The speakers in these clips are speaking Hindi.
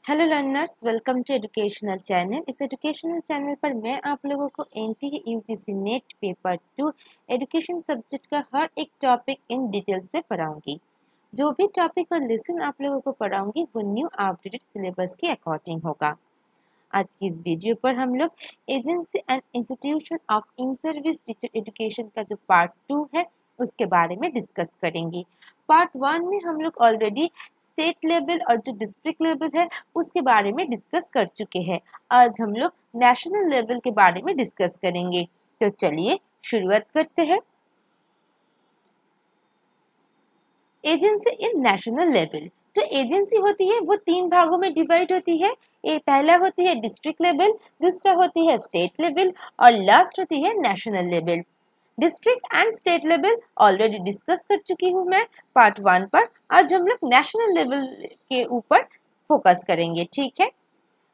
Hello learners, welcome to educational channel. इस एजुकेशनल चैनल पर मैं आप लोगों को NTA UGC NET paper 2 education subject का हर एक टॉपिक इन डिटेल्स में पढ़ाऊंगी। जो भी टॉपिक और लेसन आप लोगों को पढ़ाऊंगी वो न्यू अपडेटेड सिलेबस के अकॉर्डिंग होगा। आज की इस वीडियो पर हम लोग agency and institution of in service teacher education का जो पार्ट 2 है उसके बारे में डिस्कस करेंगे। पार्ट 1 में हम लोग ऑलरेडी स्टेट लेवल और जो डिस्ट्रिक्ट लेवल है उसके बारे में डिस्कस कर चुके हैं। आज हम लोग नेशनल लेवल के बारे में डिस्कस करेंगे। तो चलिए शुरुआत करते हैं। एजेंसी इन नेशनल लेवल, जो एजेंसी होती है वो 3 भागों में डिवाइड होती है। पहला होती है डिस्ट्रिक्ट लेवल, दूसरा होती है स्टेट लेवल और लास्ट होती है national level. District and state level already discuss कर चुकी हूँ मैं पार्ट 1 पर। आज हम लोग नेशनल लेवल के ऊपर फोकस करेंगे, ठीक है।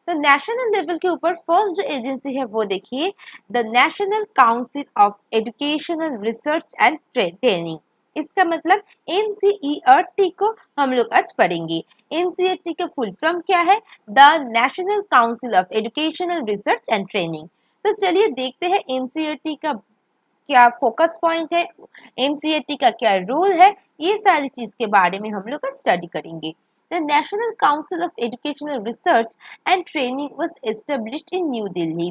तो नेशनल लेवल के ऊपर फर्स्ट जो एजेंसी है वो देखिए, the national council of educational research and training. इसका मतलब NCERT को हम लोग आज पढ़ेंगे। NCERT का फुल फॉर्म क्या है? The national council of educational research and training. तो चलिए देखते हैं NCERT का क्या फोकस पॉइंट है, NCERT का क्या रूल है, ये सारी चीज के बारे में हम लोग स्टडी करेंगे। The National Council of Educational Research and Training was established in New Delhi.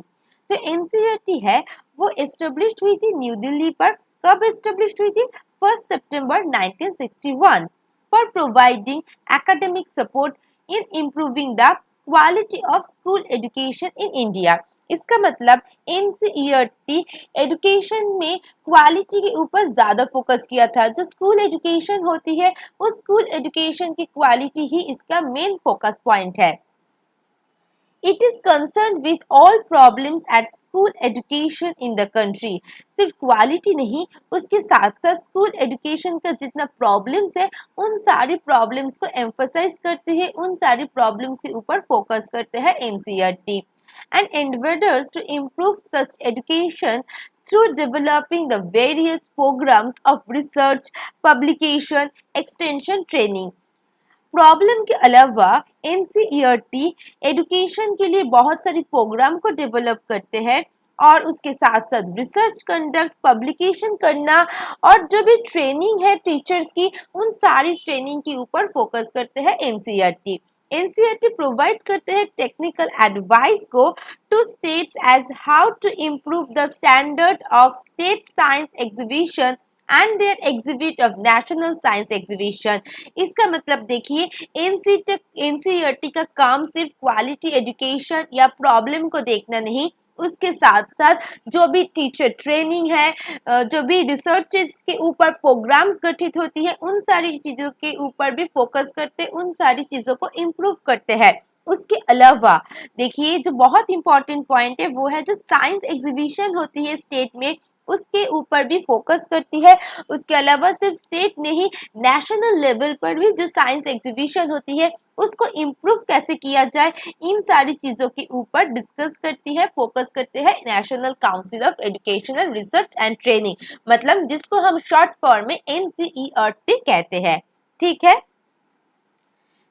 जो NCERT है वो established हुई थी न्यू दिल्ली पर। कब established हुई थी? 1 सितंबर 1961 for providing academic support in improving the quality of school education in India. इसका मतलब NCERT एजुकेशन में क्वालिटी के ऊपर ज्यादा फोकस किया था। जो स्कूल एजुकेशन होती है उस स्कूल एजुकेशन की क्वालिटी ही इसका मेन फोकस पॉइंट है। It is concern with all problems at school education in the country. सिर्फ क्वालिटी नहीं, उसके साथ साथ स्कूल एजुकेशन का जितना प्रॉब्लम्स है उन सारी प्रॉब्लम्स को एम्फसाइज करते हैं, उन सारी प्रॉब्लम्स के ऊपर फोकस करते हैं NCERT and endeavors to improve such education through developing the various programs of research, publication, extension, training. Problem के अलावा NCERT एजुकेशन के लिए बहुत सारी प्रोग्राम को डेवलप करते हैं और उसके साथ साथ रिसर्च कंडक्ट, पब्लिकेशन करना और जो भी ट्रेनिंग है टीचर्स की उन सारी ट्रेनिंग के ऊपर फोकस करते हैं NCERT। NCERT प्रोवाइड करते हैं टेक्निकल एडवाइस को to states as how to improve the standard of state science exhibition and their exhibit of national science exhibition. इसका मतलब देखिए NCERT का काम सिर्फ क्वालिटी एजुकेशन या प्रॉब्लम को देखना नहीं, उसके साथ साथ जो भी टीचर ट्रेनिंग है, जो भी रिसर्चेस के ऊपर प्रोग्राम्स गठित होती है उन सारी चीजों के ऊपर भी फोकस करते, उन सारी चीजों को इम्प्रूव करते हैं। उसके अलावा देखिए जो बहुत इंपॉर्टेंट पॉइंट है वो है जो साइंस एग्जीबिशन होती है स्टेट में, उसके ऊपर भी फोकस करती है। उसके अलावा सिर्फ स्टेट नहीं, नेशनल लेवल पर भी जो साइंस एग्जीबिशन होती है उसको इम्प्रूव कैसे किया जाए, इन सारी चीजों के ऊपर डिस्कस करती है, फोकस करते हैं national council of educational research and training, मतलब जिसको हम शॉर्ट फॉर्म में NCERT कहते हैं, ठीक है।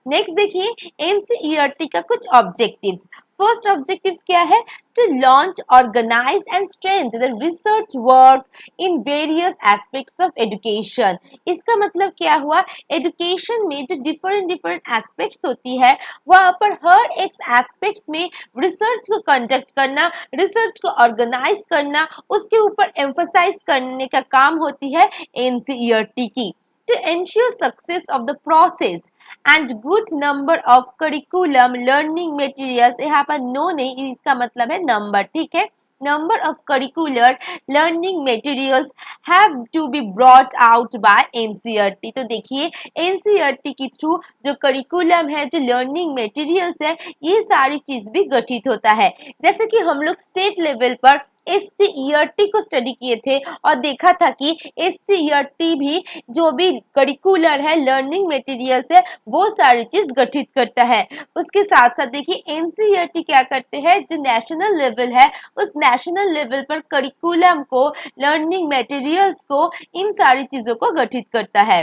नेक्स्ट देखिए NCERT का कुछ ऑब्जेक्टिव्स। फर्स्ट ऑब्जेक्टिव्स क्या है? To launch, organise and strength the research work in various aspects of education. इसका मतलब क्या हुआ? एजुकेशन में जो डिफरेंट एस्पेक्ट्स होती है वहां पर हर एक एस्पेक्ट्स में रिसर्च को कंडक्ट करना, रिसर्च को ऑर्गेनाइज करना, उसके ऊपर एम्फसाइज करने का काम होती है NCERT की। To ensure success of the process and good number of curriculum learning materials, यहाँ पर नो नहीं, इसका मतलब है नंबर, ठीक है। Number of curricular learning materials have to be brought out by NCERT। तो देखिए NCERT के थ्रू जो करिकुलम है, जो लर्निंग मटेरियल्स है, ये सारी चीज भी गठित होता है। जैसे कि हम लोग स्टेट लेवल पर SCERT को स्टडी किए थे और देखा था कि SCERT भी जो भी करिकुलर है, लर्निंग मटेरियल्स है, वो सारी चीज गठित करता है। उसके साथ साथ देखिए NCERT क्या करते हैं, जो नेशनल लेवल है उस नेशनल लेवल पर करिकुलम को, लर्निंग मटेरियल्स को, इन सारी चीजों को गठित करता है।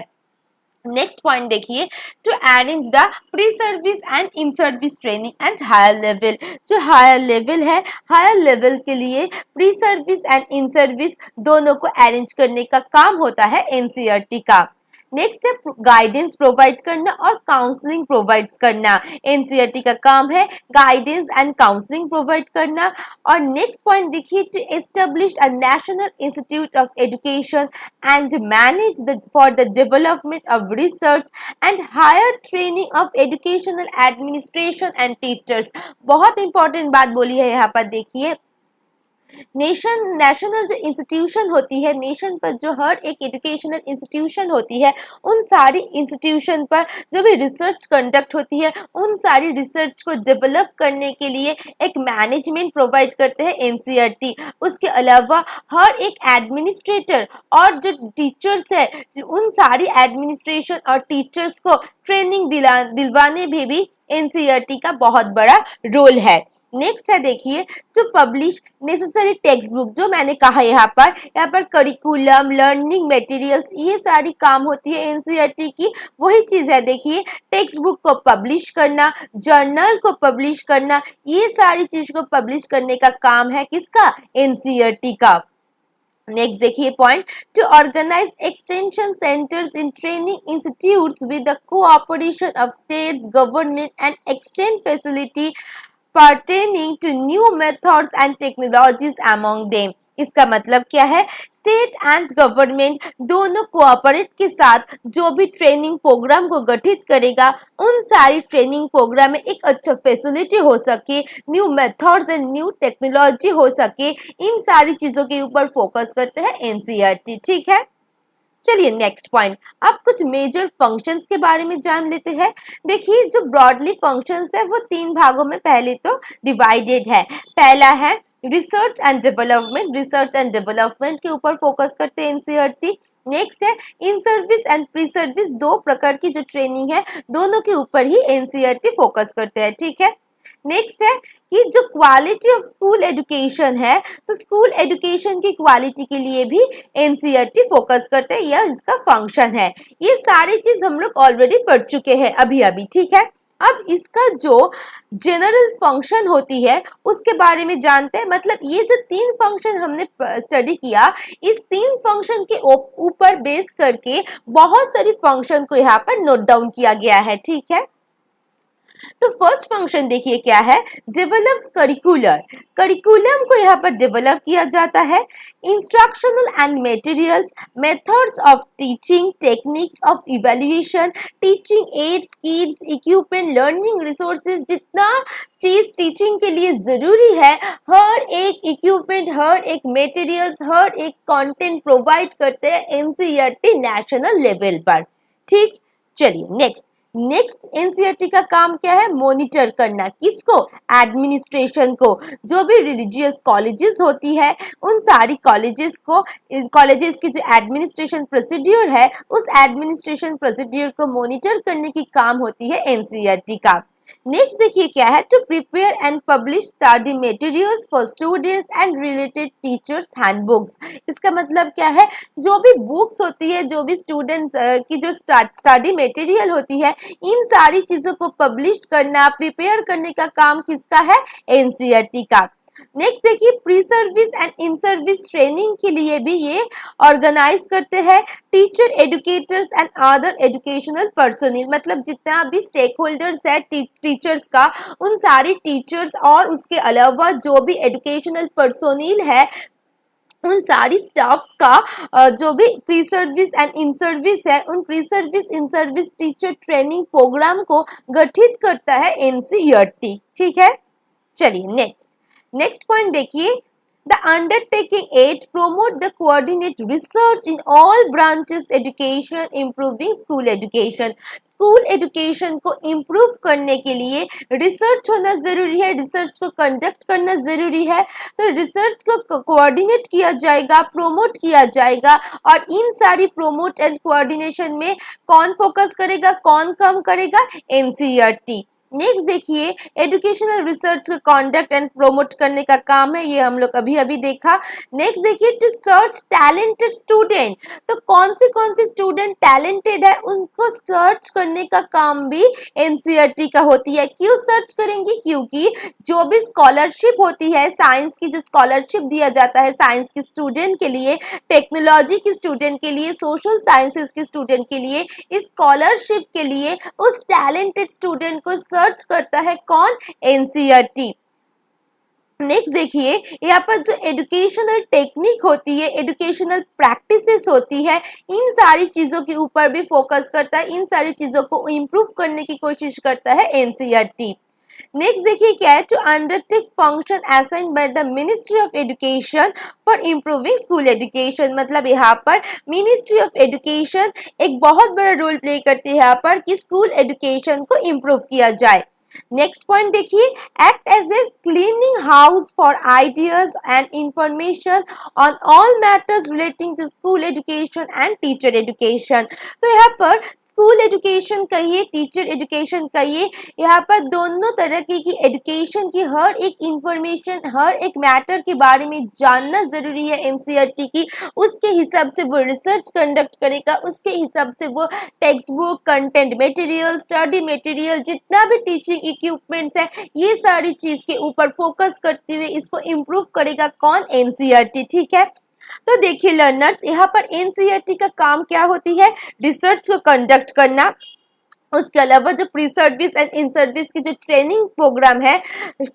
नेक्स्ट पॉइंट देखिए, to arrange the pre service and in service training and higher level. जो हायर लेवल है, हायर लेवल के लिए pre service and in service दोनों को अरेंज करने का काम होता है एनसीईआरटी का। नेक्स्ट है गाइडेंस प्रोवाइड करना और काउंसलिंग प्रोवाइड करना। एनसीईआरटी का काम है गाइडेंस एंड काउंसलिंग प्रोवाइड करना। और नेक्स्ट पॉइंट देखिए, to establish a national institute of education and manage for the development of research and higher training of educational administration and teachers। बहुत इंपॉर्टेंट बात बोली है यहाँ पर देखिए, नेशनल जो इंस्टीट्यूशन होती है, नेशन पर जो हर एक एजुकेशनल इंस्टीट्यूशन होती है, उन सारी इंस्टीट्यूशन पर जो भी रिसर्च कंडक्ट होती है, उन सारी रिसर्च को डेवलप करने के लिए एक मैनेजमेंट प्रोवाइड करते हैं एनसीईआरटी। उसके अलावा हर एक एडमिनिस्ट्रेटर और जो टीचर्स है, उन सारी एडमिनिस्ट्रेशन और टीचर्स को ट्रेनिंग दिलवाने में भी एनसीईआरटी का बहुत बड़ा रोल है। नेक्स्ट है देखिए, to publish necessary text book. जो मैंने कहा यहाँ पर करिकुलम, लर्निंग मटेरियल्स, ये सारी काम होती है एनसीईआरटी की। वही चीज है देखिए, टेक्स्ट बुक को पब्लिश करना, जर्नल को पब्लिश करना, ये सारी चीज को पब्लिश करने का काम है किसका? एनसीईआरटी का। नेक्स्ट देखिए point, to organise extension centres in training institutes with the cooperation of states government and extend facility pertaining to new methods and technologies among them। इसका मतलब क्या है? स्टेट एंड गवर्नमेंट दोनों कोऑपरेट के साथ जो भी ट्रेनिंग प्रोग्राम को गठित करेगा, उन सारी ट्रेनिंग प्रोग्राम में एक अच्छा फैसिलिटी हो सके, new methods and new technology हो सके, इन सारी चीजों के ऊपर फोकस करते हैं एनसीईआरटी। ठीक है, चलिए नेक्स्ट पॉइंट, अब कुछ मेजर फंक्शंस के बारे में जान लेते हैं। देखिए, जो ब्रॉडली फंक्शंस है वो तीन भागों में पहले तो डिवाइडेड है। पहला है research and development. Research and development के ऊपर फोकस करते हैं एनसीईआरटी। नेक्स्ट है in service and pre service. दो प्रकार की जो ट्रेनिंग है, दोनों के ऊपर ही एनसीईआरटी फोकस करते हैं। ठीक है, नेक्स्ट है कि जो क्वालिटी ऑफ स्कूल एजुकेशन है, तो स्कूल एजुकेशन की क्वालिटी के लिए भी एनसीईआरटी फोकस करते हैं, यह इसका फंक्शन है। ये सारी चीज हम लोग ऑलरेडी पढ़ चुके हैं अभी अभी। ठीक है, अब इसका जो जनरल फंक्शन होती है उसके बारे में जानते हैं। मतलब ये जो तीन फंक्शन हमने स्टडी किया, इस तीन फंक्शन के ऊपर बेस करके बहुत सारी फंक्शन को यहाँ पर नोट डाउन किया गया है। ठीक है, तो फर्स्ट फंक्शन देखिए क्या है, डेवलप्स करिकुलर। करिकुलम को यहाँ पर डेवलप किया जाता है। Instructional and materials, methods of teaching, techniques of evaluation, teaching aids, kits, equipment, learning resources, जितना चीज टीचिंग के लिए जरूरी है, हर एक इक्विपमेंट, हर एक मटेरियल्स, हर एक कंटेंट प्रोवाइड करते हैं एनसीईआरटी नेशनल लेवल पर। ठीक, चलिए नेक्स्ट एनसीईआरटी का काम क्या है? मॉनिटर करना। किसको? एडमिनिस्ट्रेशन को। जो भी रिलीजियस कॉलेजेस होती है, उन सारी कॉलेजेस की जो एडमिनिस्ट्रेशन प्रोसीड्यूर है, उस एडमिनिस्ट्रेशन प्रोसीड्यूर को मॉनिटर करने की काम होती है एनसीईआरटी का। नेक्स्ट देखिए क्या है, to prepare and publish study materials for students and related teachers handbooks. इसका मतलब क्या है? जो भी बुक्स होती है, जो भी स्टूडेंट्स की जो स्टडी मटेरियल होती है, इन सारी चीजों को पब्लिश करना, प्रिपेयर करने का काम किसका है? एनसीईआरटी का। नेक्स्ट देखिए, pre service and in service training के लिए भी ये ऑर्गेनाइज करते हैं teacher, educators and other educational personal. मतलब जितना भी स्टेक होल्डर्स है टीचर्स का, उन सारी टीचर्स और उसके अलावा जो भी एजुकेशनल पर्सनल है, उन सारी स्टाफ्स का जो भी pre service and in service है, उन pre service in service teacher training programme को गठित करता है एनसीईआरटी। ठीक है, चलिए नेक्स्ट पॉइंट देखिए, the undertaking 8 promote the coordinate research in all branches education, improving school education। School education को इम्प्रूव करने के लिए रिसर्च होना जरूरी है, रिसर्च को कंडक्ट करना जरूरी है। तो रिसर्च को कोऑर्डिनेट किया जाएगा, प्रोमोट किया जाएगा, और इन सारी प्रोमोट एंड कोऑर्डिनेशन में कौन फोकस करेगा, कौन कम करेगा? एनसीईआरटी। नेक्स्ट देखिए, एजुकेशनल रिसर्च को कंडक्ट एंड प्रोमोट करने का काम है, ये हम लोग अभी अभी देखा। नेक्स्ट देखिए, टू सर्च टैलेंटेड स्टूडेंट, तो कौन से स्टूडेंट टैलेंटेड है उनको सर्च करने का काम भी एनसीईआरटी का होती है। क्यों सर्च करेंगे? क्योंकि जो भी स्कॉलरशिप होती है, साइंस की जो स्कॉलरशिप दिया जाता है साइंस के स्टूडेंट के लिए, टेक्नोलॉजी के स्टूडेंट के लिए, सोशल साइंसेस के स्टूडेंट के लिए, इस स्कॉलरशिप के लिए उस टैलेंटेड स्टूडेंट को सर्च करता है कौन? एनसीईआरटी। नेक्स्ट देखिए, यहाँ पर जो एजुकेशनल टेक्निक होती है, एजुकेशनल प्रैक्टिसेस होती है, इन सारी चीजों के ऊपर भी फोकस करता है, इन सारी चीजों को इम्प्रूव करने की कोशिश करता है एनसीईआरटी। नेक्स्ट देखिए क्या है, to undertake function assigned by the ministry of education for improving school education, मतलब यहाँ पर मिनिस्ट्री ऑफ एजुकेशन एक बहुत बड़ा रोल प्ले करती है यहाँ पर कि स्कूल एजुकेशन को इम्प्रूव किया जाए। नेक्स्ट पॉइंट देखिए, act as a cleaning house for ideas and information on all matters relating to school education and teacher education. तो यहाँ पर स्कूल एजुकेशन कहिए, टीचर एजुकेशन कहिए, यहाँ पर दोनों तरह की एजुकेशन की हर एक इंफॉर्मेशन, हर एक मैटर के बारे में जानना जरूरी है एनसीईआरटी की। उसके हिसाब से वो रिसर्च कंडक्ट करेगा, उसके हिसाब से वो text book, content material, study material, जितना भी टीचिंग इक्विपमेंट्स है, ये सारी चीज के ऊपर फोकस करते हुए इसको इम्प्रूव करेगा कौन? एनसीईआरटी। ठीक है, तो देखिए लर्नर्स, यहाँ पर एनसीईआरटी का काम क्या होती है? रिसर्च को कंडक्ट करना, उसके अलावा जो pre service and in service की जो ट्रेनिंग प्रोग्राम है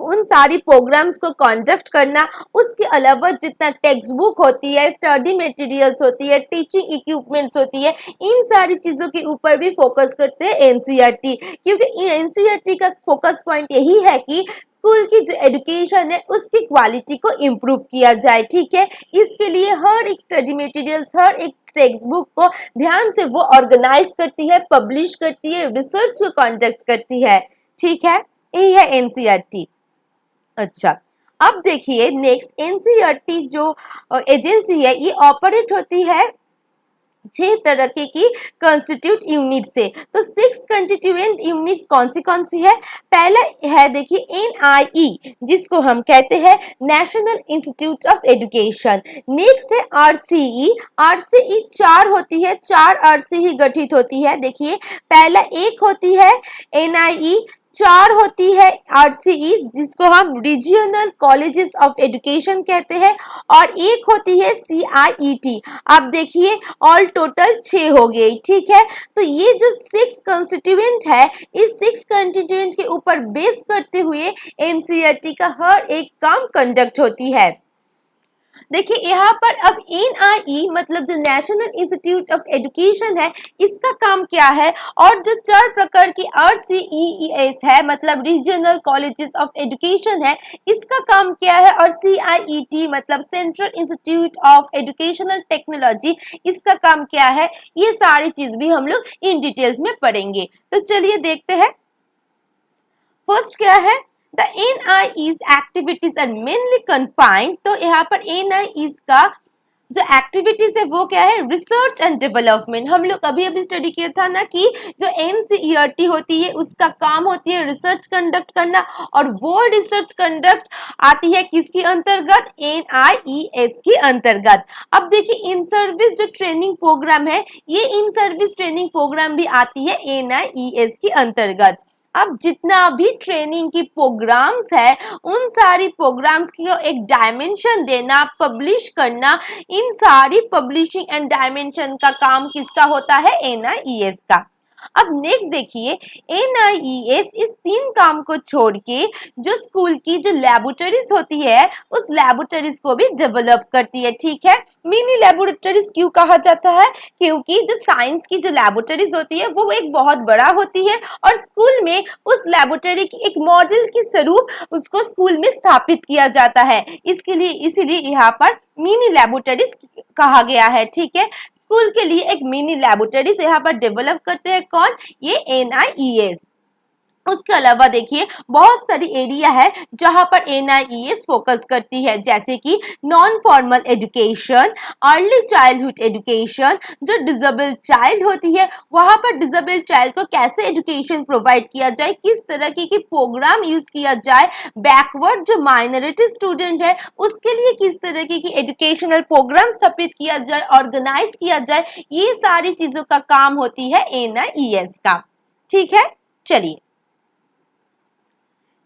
उन सारी प्रोग्राम्स को कंडक्ट करना, उसके अलावा जितना टेक्स्ट बुक होती है, स्टडी मटेरियल्स होती है, टीचिंग इक्विपमेंट्स होती है, इन सारी चीज़ों के ऊपर भी फोकस करते हैं एनसीईआरटी, क्योंकि एनसीईआरटी का फोकस पॉइंट यही है कि स्कूल की जो एजुकेशन है उसकी क्वालिटी को इम्प्रूव किया जाए। ठीक है, इसके लिए हर एक स्टडी मटेरियल्स, हर एक टेक्स्ट बुक को ध्यान से वो ऑर्गेनाइज करती है, पब्लिश करती है, रिसर्च को कंडक्ट करती है। ठीक है, यही है एनसीईआरटी। अच्छा, अब देखिए नेक्स्ट, एनसीईआरटी जो एजेंसी है ये ऑपरेट होती है 6 तरह की कंस्टिट्यूट यूनिट से। तो 6 कंस्टिट्यूएंट यूनिट्स कौन सी है? पहला है देखिए एनआईई, जिसको हम कहते हैं national institute of education. Next है आरसीई। आरसीई 4 होती है, 4 आरसीई गठित होती है। देखिए पहला एक होती है एनआईई, 4 होती है आरसीई जिसको हम रीजनल कॉलेजेस ऑफ एजुकेशन कहते हैं, और एक होती है सीआईईटी। आप देखिए ऑल टोटल 6 हो गई। ठीक है, तो ये जो 6 कंस्टिट्यूएंट है, इस 6 कंस्टिट्यूएंट के ऊपर बेस करते हुए एनसीईआरटी का हर एक काम कंडक्ट होती है। देखिए यहाँ पर अब एनआईई मतलब जो नेशनल इंस्टीट्यूट ऑफ एजुकेशन है, इसका काम क्या है, और जो 4 प्रकार की आरसीईएस है मतलब रीजनल कॉलेजेस ऑफ एजुकेशन है, इसका काम क्या है, और सीआईईटी मतलब central institute of educational technology, इसका काम क्या है, ये सारी चीज भी हम लोग इन डिटेल्स में पढ़ेंगे। तो चलिए देखते हैं। फर्स्ट क्या है, The NIE's activities are mainly confined। तो यहाँ पर NIE's का जो एक्टिविटीज है वो क्या है? Research and development. हम लोग अभी अभी स्टडी किया था ना कि जो एनसीईआरटी होती है उसका काम होती है रिसर्च कंडक्ट करना, और वो रिसर्च कंडक्ट आती है किसके अंतर्गत? एनआईईएस के अंतर्गत। अब देखिए इन सर्विस जो ट्रेनिंग प्रोग्राम है, ये इन सर्विस ट्रेनिंग प्रोग्राम भी आती है एनआईईएस के अंतर्गत। अब जितना भी ट्रेनिंग की प्रोग्राम्स है, उन सारी प्रोग्राम्स की एक डायमेंशन देना, पब्लिश करना, इन सारी पब्लिशिंग एंड डायमेंशन का काम किसका होता है? एनआईईएस का। अब नेक्स्ट देखिए, एनआईईएस इस 3 काम को छोड़ के जो स्कूल की जो लैबोरेटरीज होती है उस लैबोरेटरीज को भी डेवलप करती है। ठीक है, मिनी लैबोरेटरीज क्यों कहा जाता है? क्योंकि जो साइंस की जो लैबोरेटरीज होती है वो एक बहुत बड़ा होती है, और स्कूल में उस लैबोरेटरी की एक मॉडल के स्वरूप उसको स्कूल में स्थापित किया जाता है। इसके लिए इसीलिए यहाँ पर मिनी लैबोरेटरीज कहा गया है। ठीक है, स्कूल के लिए एक मिनी लैबोरेटरीज यहाँ पर डेवलप करते हैं कौन? ये एनआईईएस। उसके अलावा देखिए बहुत सारी एरिया है जहां पर NIES फोकस करती है, जैसे कि non formal education, early childhood education. जो डिसेबल चाइल्ड होती है वहां पर डिसेबल चाइल्ड को कैसे एजुकेशन प्रोवाइड किया जाए, किस तरह की प्रोग्राम यूज किया जाए, बैकवर्ड जो माइनॉरिटी स्टूडेंट है उसके लिए किस तरह की एजुकेशनल प्रोग्राम स्थापित किया जाए, ऑर्गेनाइज किया जाए, ये सारी चीजों का काम होती है NIES का। ठीक है, चलिए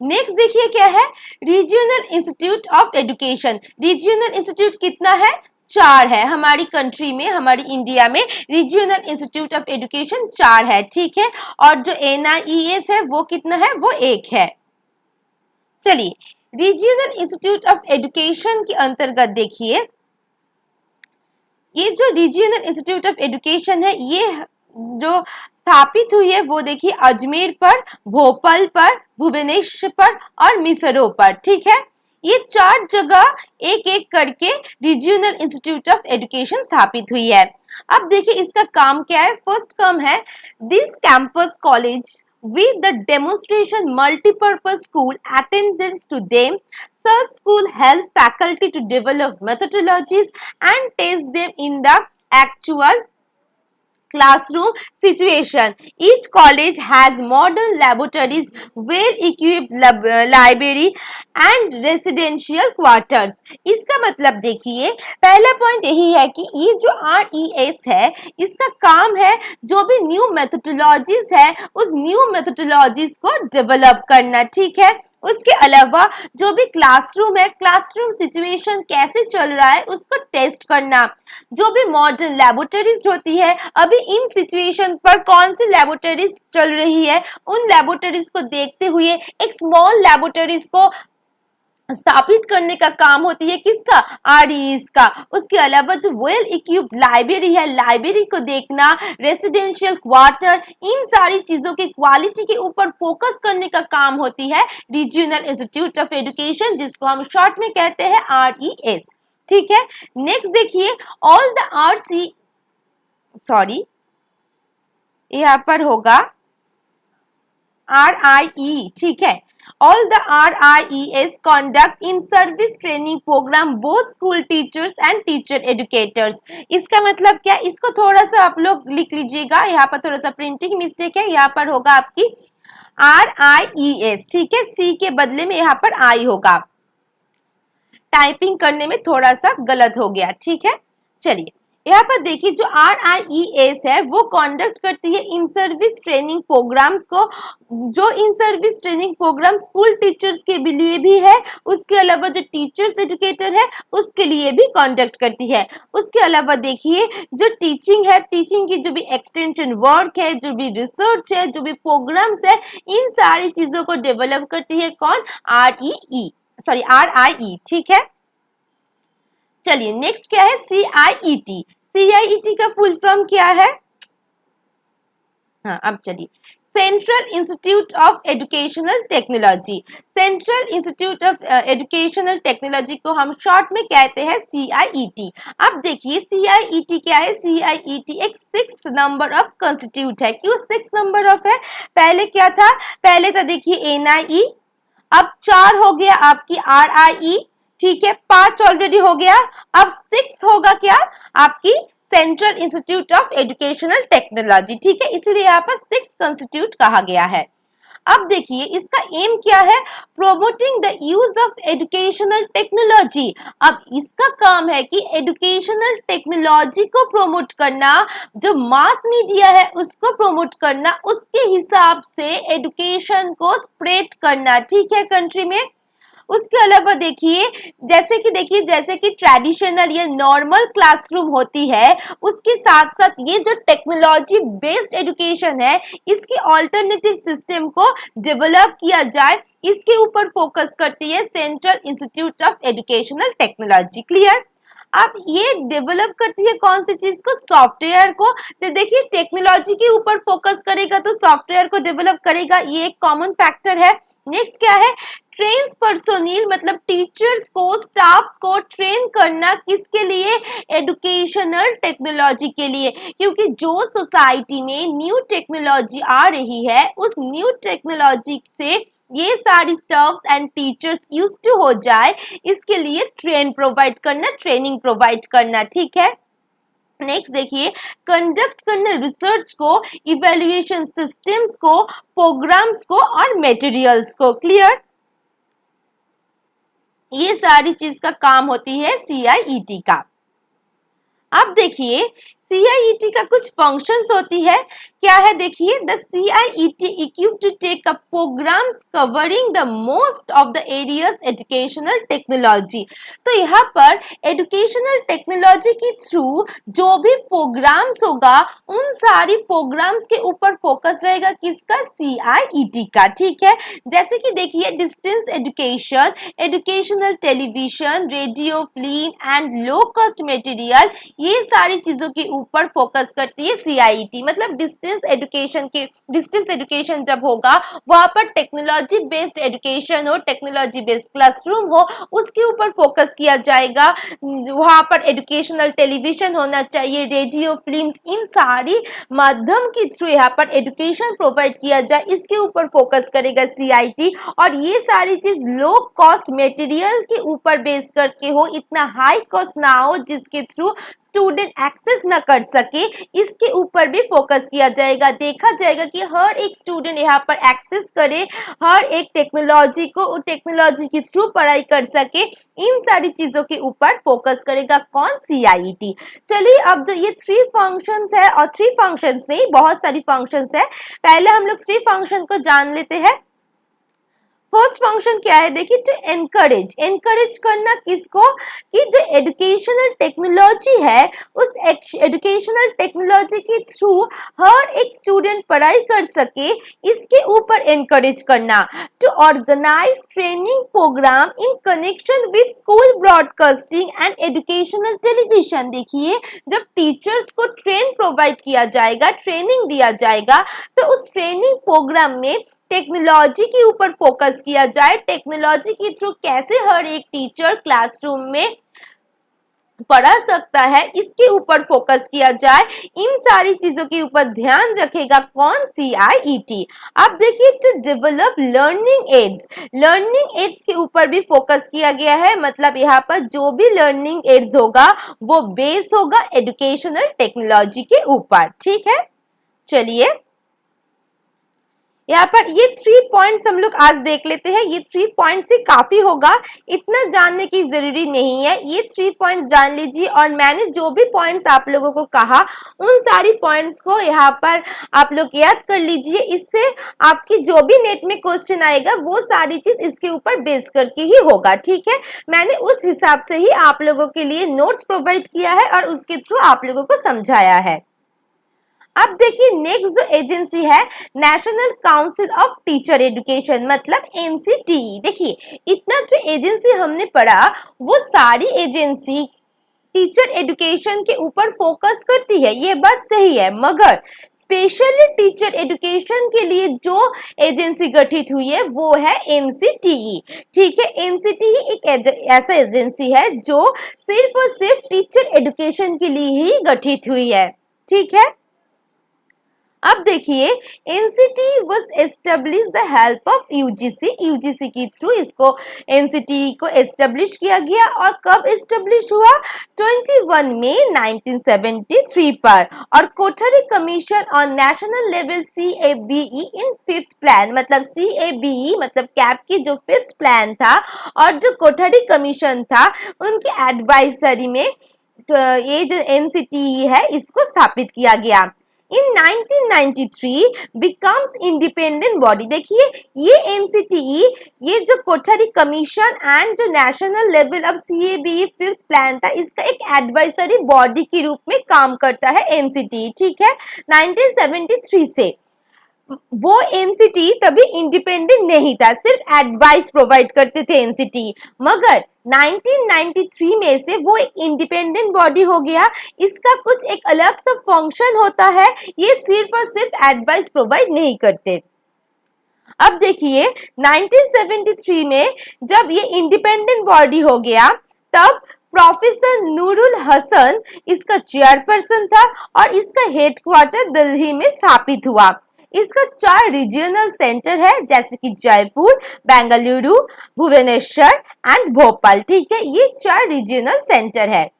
नेक्स्ट देखिए क्या है, regional institute of education. Regional institute कितना है, 4 है। हमारी कंट्री में, हमारी इंडिया में रीजनल इंस्टीट्यूट ऑफ एजुकेशन 4 है। ठीक है, और जो NIES है वो कितना है, वो 1 है। चलिए रीजनल इंस्टीट्यूट ऑफ एजुकेशन के अंतर्गत देखिए, ये जो रीजनल इंस्टीट्यूट ऑफ एजुकेशन है ये जो स्थापित हुई है वो देखिए अजमेर पर, भोपाल पर, भुवनेश्वर पर और मिसरो पर। ठीक है, ये 4 जगह एक एक करके रीजनल इंस्टीट्यूट ऑफ एजुकेशन स्थापित हुई है। अब देखिए इसका काम क्या है। फर्स्ट काम है this campus college with the demonstration multi-purpose school attendance to them. Such school helps faculty to develop methodologies and test them in the actual classroom situation. Each college has modern laboratories, well-equipped library and residential quarters. इसका मतलब देखिए, पहला पॉइंट यही है कि ये जो RES है इसका काम है जो भी न्यू मेथोडोलॉजीज है उस न्यू मेथोडोलॉजीज को डेवलप करना। ठीक है, उसके अलावा जो भी क्लासरूम है, क्लासरूम सिचुएशन कैसे चल रहा है उसको टेस्ट करना। जो भी मॉडर्न लैबोरेटरीज होती है, अभी इन सिचुएशन पर कौन सी लैबोरेटरीज चल रही है, उन लैबोरेटरीज को देखते हुए एक स्मॉल लैबोरेटरीज को स्थापित करने का काम होती है किसका, RES का। उसके अलावा जो वेल इक्विप्ड लाइब्रेरी है, लाइब्रेरी को देखना, रेसिडेंशियल क्वार्टर, इन सारी चीजों की क्वालिटी के ऊपर फोकस करने का काम होती है रीजनल इंस्टीट्यूट ऑफ एजुकेशन, जिसको हम शॉर्ट में कहते हैं RES। ठीक है, नेक्स्ट देखिए ऑल द यहाँ पर होगा RIE। ठीक है, all the RIES conduct in service training program both school teachers and teacher educators। इसका मतलब क्या, इसको थोड़ा सा आप लोग लिख लीजिएगा, यहाँ पर थोड़ा सा प्रिंटिंग मिस्टेक है, यहाँ पर होगा आपकी RIES। ठीक है, C के बदले में यहाँ पर I होगा, टाइपिंग करने में थोड़ा सा गलत हो गया। ठीक है, चलिए यहाँ पर देखिए जो RIES है वो कंडक्ट करती है इन सर्विस ट्रेनिंग प्रोग्राम्स को, जो in service training programme school teachers के लिए भी है, उसके अलावा जो टीचर्स एजुकेटर है उसके लिए भी कंडक्ट करती है। उसके अलावा देखिए जो टीचिंग है, टीचिंग की जो भी एक्सटेंशन वर्क है, जो भी रिसर्च है, जो भी प्रोग्राम्स है, इन सारी चीजों को डेवलप करती है कौन, RIE। ठीक है, चलिए नेक्स्ट क्या है, CIET। CIET का फुल फॉर्म क्या है, हाँ अब चलिए, central institute of educational technology. Central institute of educational technology को हम शॉर्ट में कहते हैं CIET। अब देखिए CIET क्या है, CIET एक 6th नंबर ऑफ कंस्टिट्यूट है। क्यों 6th नंबर ऑफ है, पहले क्या था, पहले था देखिए NIE, अब 4 हो गया आपकी RIE। ठीक है, 5 ऑलरेडी हो गया, अब 6th होगा क्या, आपकी central institute of educational technology. ठीक है, इसीलिए यहाँ पर 6th कंस्टिट्यूट कहा गया है। अब देखिए इसका एम क्या है, promoting the use of educational technology. अब इसका काम है कि एजुकेशनल टेक्नोलॉजी को प्रमोट करना, जो मास मीडिया है उसको प्रमोट करना, उसके हिसाब से एजुकेशन को स्प्रेड करना। ठीक है, कंट्री में। उसके अलावा देखिए जैसे कि ट्रेडिशनल या नॉर्मल क्लासरूम होती है, उसके साथ साथ ये जो टेक्नोलॉजी बेस्ड एजुकेशन है इसकी ऑल्टरनेटिव सिस्टम को डेवलप किया जाए, इसके ऊपर फोकस करती है central institute of educational technology. Clear. अब ये डेवलप करती है कौन सी चीज को, सॉफ्टवेयर को। तो देखिए टेक्नोलॉजी के ऊपर फोकस करेगा तो सॉफ्टवेयर को डेवलप करेगा, ये एक कॉमन फैक्टर है। नेक्स्ट क्या है, ट्रेन्स पर्सोनिल मतलब टीचर्स को, स्टाफ्स को ट्रेन करना किसके लिए? एजुकेशनल टेक्नोलॉजी के लिए, क्योंकि जो सोसाइटी में न्यू टेक्नोलॉजी आ रही है उस न्यू टेक्नोलॉजी से ये सारी staffs and teachers use to हो जाए, इसके लिए ट्रेनिंग प्रोवाइड करना, ठीक है। नेक्स्ट देखिए, कंडक्ट करना रिसर्च को, इवेल्युएशन सिस्टम्स को, प्रोग्राम्स को और मटेरियल्स को। क्लियर? ये सारी चीज का काम होती है CIET का। अब देखिए CIET का कुछ फंक्शंस होती है, क्या है देखिए, the CIET equipped to take up programs covering the most of the areas educational technology। तो यहाँ पर एजुकेशनल टेक्नोलॉजी के थ्रू जो भी प्रोग्राम्स होगा उन सारी प्रोग्राम्स के ऊपर फोकस रहेगा किसका? CIET का, ठीक है। जैसे कि देखिए distance education, educational television, radio, film and low cost material, ये सारी चीजों के ऊपर फोकस करती है CIET। मतलब डिस्टेंस एजुकेशन जब होगा वहां पर टेक्नोलॉजी बेस्ड एजुकेशन हो, टेक्नोलॉजी बेस्ड क्लासरूम हो, उसके ऊपर फोकस किया जाएगा। वहां पर एजुकेशनल टेलीविजन होना चाहिए, रेडियो, फिल्म, इन सारी माध्यम के थ्रू यहाँ पर एजुकेशन प्रोवाइड किया जाए, इसके ऊपर फोकस करेगा CIET। और ये सारी चीज लो कॉस्ट मटेरियल के ऊपर बेस करके हो, इतना हाई कॉस्ट ना हो जिसके थ्रू स्टूडेंट एक्सेस ना कर सके, इसके ऊपर भी फोकस किया जाएगा। देखा जाएगा कि हर एक स्टूडेंट यहाँ पर एक्सेस करे, हर एक टेक्नोलॉजी को टेक्नोलॉजी के थ्रू पढ़ाई कर सके, इन सारी चीजों के ऊपर फोकस करेगा कौन? CIET। चलिए अब जो ये 3 फंक्शंस है, और 3 फंक्शंस नहीं बहुत सारी फंक्शंस है, पहले हम लोग 3 फंक्शन को जान लेते हैं। फर्स्ट फंक्शन क्या है देखिए, टू एनकरेज करना किसको? कि जो एजुकेशनल टेक्नोलॉजी है उस एजुकेशनल टेक्नोलॉजी के थ्रू हर एक स्टूडेंट पढ़ाई कर सके, इसके ऊपर एनकरेज करना। To organise training programme in connection with school broadcasting and educational television. देखिए जब टीचर्स को प्रोवाइड किया जाएगा, ट्रेनिंग दिया जाएगा, तो उस ट्रेनिंग प्रोग्राम में टेक्नोलॉजी के ऊपर फोकस किया जाए, टेक्नोलॉजी के थ्रू कैसे हर एक टीचर क्लासरूम में पढ़ा सकता है, इसके ऊपर फोकस किया जाए, इन सारी चीजों के ऊपर ध्यान रखेगा कौन? CIET। अब देखिए टू डेवलप लर्निंग एड्स के ऊपर भी फोकस किया गया है। मतलब यहाँ पर जो भी लर्निंग एड्स होगा वो बेस होगा एजुकेशनल टेक्नोलॉजी के ऊपर, ठीक है। चलिए यहाँ पर ये 3 पॉइंट्स हम लोग आज देख लेते हैं। ये 3 पॉइंट से काफी होगा, इतना जानने की जरूरी नहीं है, ये 3 पॉइंट्स जान लीजिए। और मैंने जो भी पॉइंट्स आप लोगों को कहा उन सारी पॉइंट्स को यहाँ पर आप लोग याद कर लीजिए। इससे आपकी जो भी नेट में क्वेश्चन आएगा वो सारी चीज इसके ऊपर बेस करके ही होगा, ठीक है। मैंने उस हिसाब से ही आप लोगों के लिए नोट्स प्रोवाइड किया है और उसके थ्रू आप लोगों को समझाया है। अब देखिए नेक्स्ट जो एजेंसी है national council of teacher education, मतलब NCTE। देखिए इतना जो एजेंसी हमने पढ़ा वो सारी एजेंसी टीचर एजुकेशन के ऊपर फोकस करती है, ये बात सही है, मगर स्पेशली टीचर एजुकेशन के लिए जो एजेंसी गठित हुई है वो है NCTE, ठीक है। NCTE एक ऐसा एजेंसी है जो सिर्फ और सिर्फ टीचर एजुकेशन के लिए ही गठित हुई है, ठीक है। अब देखिए NCTE was established the help of UGC के थ्रू इसको NCTE को एस्टेब्लिश किया गया। और कब एस्टेब्लिश हुआ? 21 मई 1973 पर। और Kothari commission on national level CABE in 5th plan, मतलब CABE मतलब कैब की जो 5th प्लान था और जो कोठारी कमीशन था उनकी एडवाइजरी में ये जो NCTE है इसको स्थापित किया गया। In 1993 becomes independent body। देखिए ये NCTE, ये जो कोठारी कमीशन एंड जो national level of CABE 5th plan था, इसका एक एडवाइजरी बॉडी के रूप में काम करता है NCTE, ठीक है। 1973 से वो NCTE तभी इंडिपेंडेंट नहीं था, सिर्फ एडवाइस प्रोवाइड करते थे NCTE, मगर 1993 में से वो एक इंडिपेंडेंट बॉडी हो गया। इसका कुछ एक अलग सा फंक्शन होता है, ये सिर्फ और सिर्फ एडवाइस प्रोवाइड नहीं करते। अब देखिए 1973 में जब ये इंडिपेंडेंट बॉडी हो गया तब प्रोफेसर नूरुल हसन इसका चेयरपर्सन था और इसका हेडक्वार्टर दिल्ली में स्थापित हुआ। इसका 4 रीजनल सेंटर है जैसे कि जयपुर, बेंगलुरु, भुवनेश्वर एंड भोपाल। ठीक है, ये 4 रीजनल सेंटर है।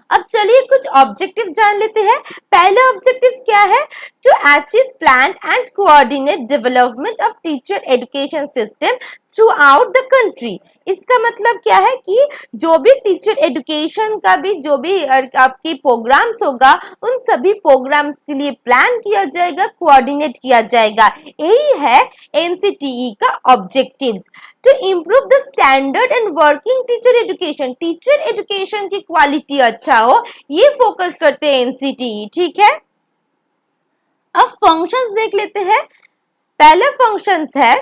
अब चलिए कुछ ऑब्जेक्टिव जान लेते हैं। पहला ऑब्जेक्टिव क्या है? To achieve plan and coordinate development of teacher education system throughout the country. इसका मतलब क्या है कि जो भी टीचर एजुकेशन का भी जो भी आपकी प्रोग्राम्स होगा उन सभी प्रोग्राम्स के लिए प्लान किया जाएगा, कोऑर्डिनेट किया जाएगा। यही है एनसीटीई का objectives. To improve the standard and working teacher education की क्वालिटी अच्छा हो, ये फोकस करते हैं एनसीटीई। ठीक है, अब फंक्शंस देख लेते हैं। पहला फंक्शंस है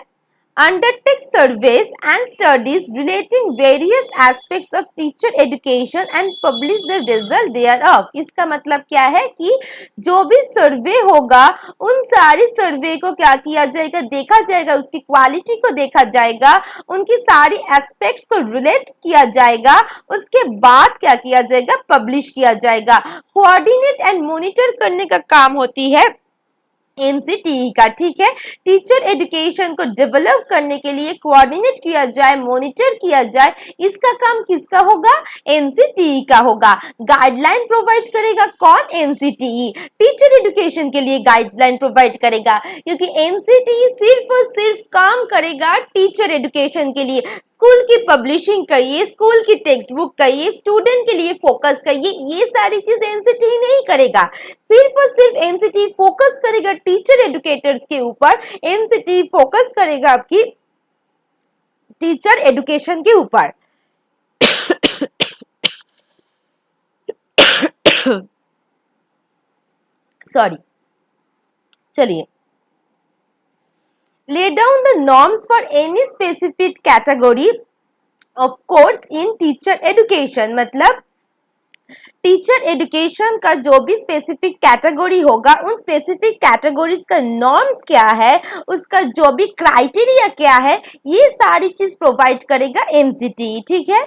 undertake surveys and studies relating various aspects of teacher education and publish the result thereof। इसका मतलब क्या है कि जो भी सर्वे होगा उन सारी सर्वे को क्या किया जाएगा, देखा जाएगा, उसकी क्वालिटी को देखा जाएगा, उनकी सारी एस्पेक्ट्स को रिलेट किया जाएगा, उसके बाद क्या किया जाएगा, पब्लिश किया जाएगा। कोऑर्डिनेट एंड मॉनिटर करने का काम होती है एनसीटीई का। ठीक है, टीचर एजुकेशन को डेवलप करने के लिए कोऑर्डिनेट किया जाए, मॉनिटर किया जाए, इसका काम किसका होगा? एनसीटीई का होगा। गाइडलाइन प्रोवाइड करेगा कौन? एनसीटीई। टीचर एजुकेशन के लिए गाइडलाइन प्रोवाइड करेगा क्योंकि एनसीटीई सिर्फ और सिर्फ काम करेगा टीचर एजुकेशन के लिए। स्कूल की पब्लिशिंग करिए, स्कूल की टेक्स्ट बुक करिए, स्टूडेंट के लिए फोकस करिए, ये सारी चीज एनसीटीई नहीं करेगा। सिर्फ और सिर्फ एनसीटीई फोकस करेगा टीचर एजुकेटर्स के ऊपर। एनसीटीई फोकस करेगा आपकी टीचर एजुकेशन के ऊपर। सॉरी, चलिए। lay down the norms for any specific category of course in teacher education। मतलब टीचर एजुकेशन का जो भी स्पेसिफिक कैटेगरी होगा उन स्पेसिफिक कैटेगरीज का नॉर्म्स क्या है, उसका जो भी क्राइटेरिया क्या है, ये सारी चीज प्रोवाइड करेगा एनसीटीई। ठीक है,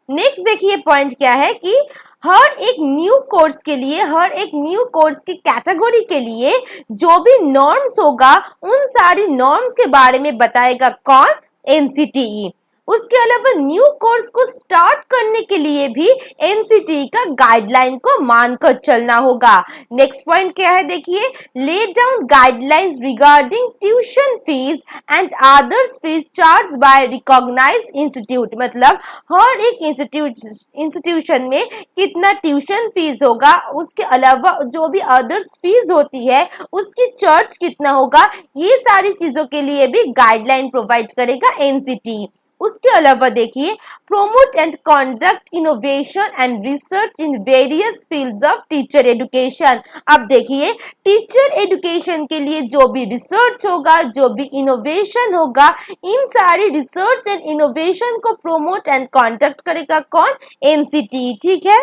नेक्स्ट देखिए पॉइंट क्या है कि हर एक न्यू कोर्स के लिए, हर एक न्यू कोर्स की कैटेगरी के लिए जो भी नॉर्म्स होगा उन सारी नॉर्म्स के बारे में बताएगा कौन? एनसीटीई। उसके अलावा न्यू कोर्स को स्टार्ट करने के लिए भी एनसीटीई का गाइडलाइन को मानकर चलना होगा। नेक्स्ट पॉइंट क्या है देखिए, lay down guidelines regarding tuition fees and others fees charge by recognised institute. मतलब हर एक इंस्टीट्यूशन में कितना ट्यूशन फीस होगा, उसके अलावा जो भी अदर्स फीस होती है उसकी चार्ज कितना होगा, ये सारी चीजों के लिए भी गाइडलाइन प्रोवाइड करेगा एनसीटीई। उसके अलावा देखिए, promote and conduct innovation and research in various fields of teacher education. अब देखिए, टीचर एजुकेशन के लिए जो भी रिसर्च होगा, जो भी इनोवेशन होगा, इन सारी रिसर्च एंड इनोवेशन को प्रोमोट एंड कंडक्ट करेगा कौन? एनसीटीई। ठीक है,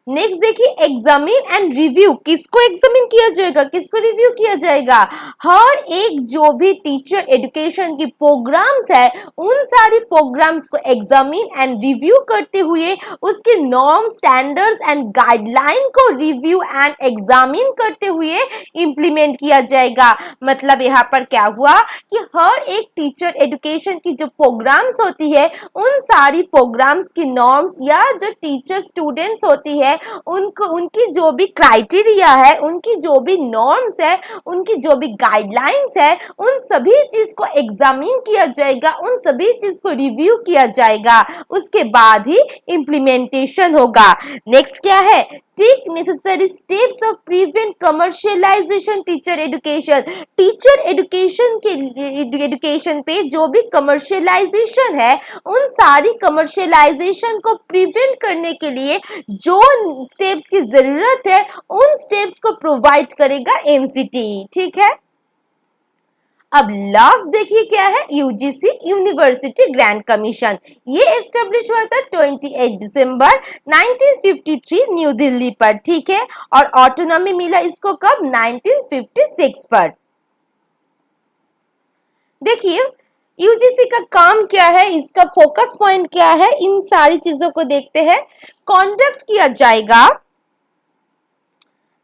नेक्स्ट देखिए, एग्जामिन एंड रिव्यू। किसको एग्जामिन किया जाएगा, किसको रिव्यू किया जाएगा? हर एक जो भी टीचर एजुकेशन की प्रोग्राम्स है उन सारी प्रोग्राम्स को एग्जामिन एंड रिव्यू करते हुए उसके नॉर्म, स्टैंडर्ड्स एंड गाइडलाइन को रिव्यू एंड एग्जामिन करते हुए इंप्लीमेंट किया जाएगा। मतलब यहाँ पर क्या हुआ कि हर एक टीचर एजुकेशन की जो प्रोग्राम्स होती है उन सारी प्रोग्राम्स की नॉर्म्स या जो टीचर स्टूडेंट्स होती है उनको, उनकी जो भी क्राइटेरिया है, उनकी जो भी नॉर्म्स है, उनकी जो भी गाइडलाइंस है, उन सभी चीज को एग्जामिन किया जाएगा, उन सभी चीज को रिव्यू किया जाएगा, उसके बाद ही इम्प्लीमेंटेशन होगा। नेक्स्ट क्या है, take necessary steps of prevent commercialisation teacher education. Teacher education के एजुकेशन पे जो भी कमर्शियलाइजेशन है उन सारी कमर्शियलाइजेशन को प्रिवेंट करने के लिए जो स्टेप्स की जरूरत है उन स्टेप्स को प्रोवाइड करेगा एनसीटीई। ठीक है, अब लास्ट देखिए क्या है, यूजीसी यूनिवर्सिटी ग्रांट कमीशन। ये एस्टेब्लिश हुआ था 28 दिसंबर 1953 न्यू दिल्ली पर। ठीक है, और ऑटोनॉमी मिला इसको कब? 1956 पर। देखिए यूजीसी का काम क्या है, इसका फोकस पॉइंट क्या है, इन सारी चीजों को देखते हैं। कॉन्डक्ट किया जाएगा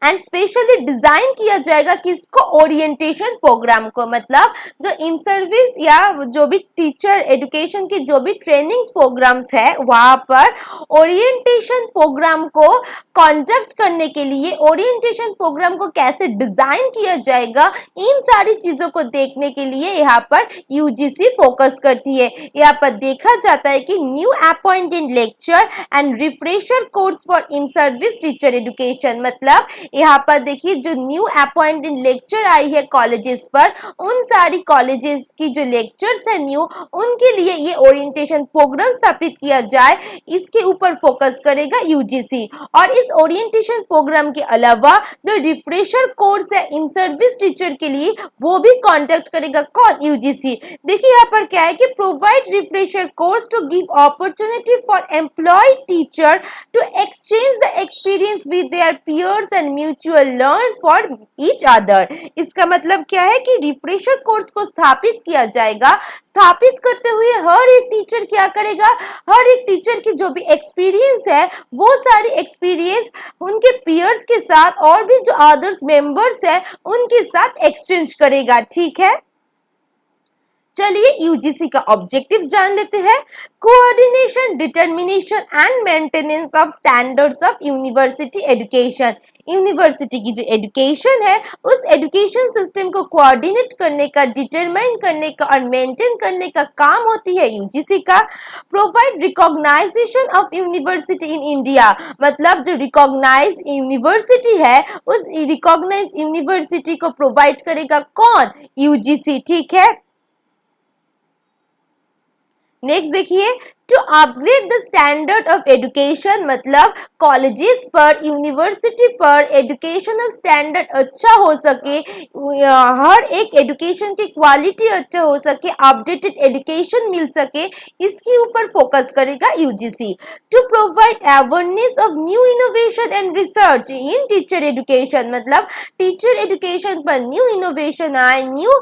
एंड स्पेशली डिजाइन किया जाएगा किसको, ओरिएंटेशन प्रोग्राम को, मतलब जो इन सर्विस या जो भी टीचर एजुकेशन की जो भी ट्रेनिंग प्रोग्राम्स है वहां पर ओरिएंटेशन प्रोग्राम को कंडक्ट करने के लिए ओरिएंटेशन प्रोग्राम को कैसे डिजाइन किया जाएगा, इन सारी चीजों को देखने के लिए यहाँ पर यूजीसी फोकस करती है। यहाँ पर देखा जाता है कि new appointed lecture and refresher course for in service teacher education, मतलब यहाँ पर देखिए जो न्यू अपॉइंटेड लेक्चर आई है कॉलेजेस पर, उन सारी कॉलेजेस की जो लेक्चर्स है न्यू, उनके लिए ये ओरिएंटेशन प्रोग्राम स्थापित किया जाए, इसके ऊपर फोकस करेगा यूजीसी। और इस ओरिएंटेशन प्रोग्राम के अलावा जो रिफ्रेशर कोर्स है इन सर्विस टीचर के लिए, वो भी कॉन्डक्ट करेगा कौन, यूजीसी। देखिए यहाँ पर क्या है कि provide refresher course to give opportunity for employed teacher to exchange the experience with their peers and mutual learn for each other. इसका मतलब क्या है कि रिफ्रेशर कोर्स को स्थापित किया जाएगा। स्थापित करते हुए हर एक टीचर क्या करेगा, हर एक टीचर की जो भी एक्सपीरियंस है वो सारी एक्सपीरियंस उनके पीयर्स के साथ और भी जो अदर्स मेंबर्स है उनके साथ एक्सचेंज करेगा। ठीक है, चलिए यूजीसी का ऑब्जेक्टिव्स जान लेते हैं। Coordination, determination and maintenance of standards of university education. University की जो एजुकेशन है उस एजुकेशन सिस्टम को कोऑर्डिनेट करने का, डिटरमाइन करने का और मेंटेन करने का काम होती है यूजीसी का। Provide recognition of university in India, मतलब जो रिकॉग्नाइज यूनिवर्सिटी है उस रिकॉग्नाइज यूनिवर्सिटी को प्रोवाइड करेगा कौन, यूजीसी। ठीक है, नेक्स्ट देखिए, to upgrade the standard of education, मतलब कॉलेजेस पर, यूनिवर्सिटी पर एजुकेशनल स्टैंडर्ड अच्छा हो सके, हर एक एजुकेशन की क्वालिटी अच्छा हो सके, अपडेटेड एजुकेशन मिल सके, इसके ऊपर फोकस करेगा UGC. To provide awareness of new innovation and research in teacher education, मतलब टीचर एजुकेशन पर न्यू इनोवेशन आए, न्यू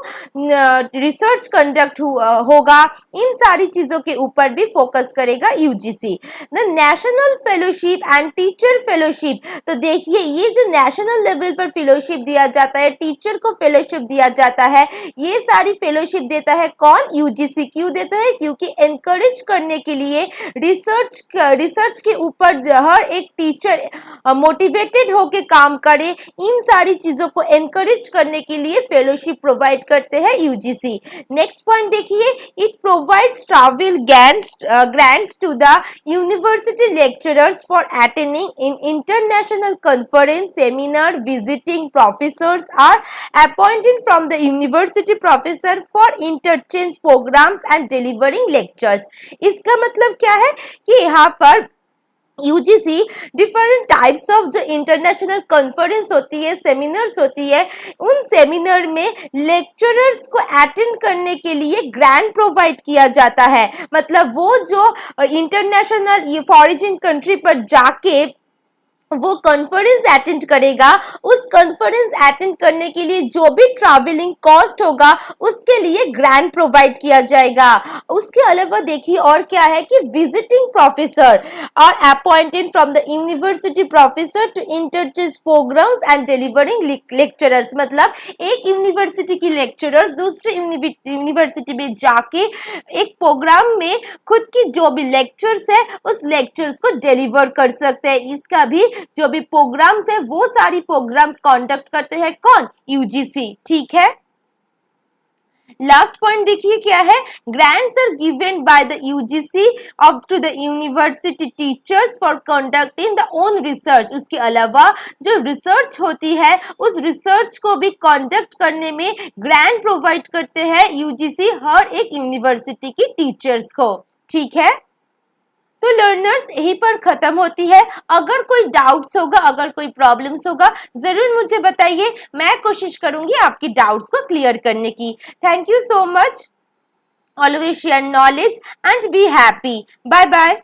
रिसर्च कंडक्ट होगा, इन सारी चीजों के ऊपर भी फोकस करेगा UGC. The national fellowship and teacher fellowship, तो देखिए ये जो नेशनल लेवल पर फेलोशिप दिया जाता है, टीचर को फेलोशिप दिया जाता है, ये सारी फेलोशिप देता है कौन, यूजीसी। क्यों देता है, क्योंकि एनकरेज करने के लिए रिसर्च के ऊपर हर एक टीचर मोटिवेटेड होके काम करे, इन सारी चीजों को एनकरेज करने के लिए फेलोशिप प्रोवाइड करते हैं यूजीसी। नेक्स्ट पॉइंट देखिए, it provides travel grants to the university lecturers for attending in international conference, seminar, visiting professors are appointed from the university professor for interchange programs and delivering lectures। इसका मतलब क्या है कि यहाँ पर यूजीसी डिफरेंट टाइप्स ऑफ जो इंटरनेशनल कॉन्फ्रेंस होती है, सेमिनार्स होती है, उन सेमिनार में लेक्चरर्स को अटेंड करने के लिए ग्रांट प्रोवाइड किया जाता है। मतलब वो जो इंटरनेशनल फॉरेन कंट्री पर जाके वो कॉन्फ्रेंस अटेंड करेगा, उस कॉन्फ्रेंस अटेंड करने के लिए जो भी ट्रैवलिंग कॉस्ट होगा उसके लिए ग्रांट प्रोवाइड किया जाएगा। उसके अलावा देखिए और क्या है कि विजिटिंग प्रोफेसर और appointed from the university professor to interchange programmes and delivering lecturers, मतलब एक यूनिवर्सिटी की लेक्चरर्स दूसरे यूनिवर्सिटी में जाके एक प्रोग्राम में खुद की जो भी लेक्चर्स है उस लेक्चर्स को डिलीवर कर सकते हैं। इसका भी जो भी प्रोग्राम्स है वो सारी प्रोग्राम्स कंडक्ट करते हैं कौन, यूजीसी। ठीक है, लास्ट पॉइंट देखिए क्या है, grants are given by the UGC of to the university teachers for conducting the own research. उसके अलावा जो रिसर्च होती है उस रिसर्च को भी कंडक्ट करने में ग्रांट प्रोवाइड करते हैं यूजीसी हर एक यूनिवर्सिटी की टीचर्स को। ठीक है, तो लर्नर्स यहीं पर खत्म होती है। अगर कोई डाउट्स होगा, अगर कोई प्रॉब्लम्स होगा, जरूर मुझे बताइए, मैं कोशिश करूंगी आपकी डाउट्स को क्लियर करने की। Thank you so much. Always share knowledge and be happy. Bye bye.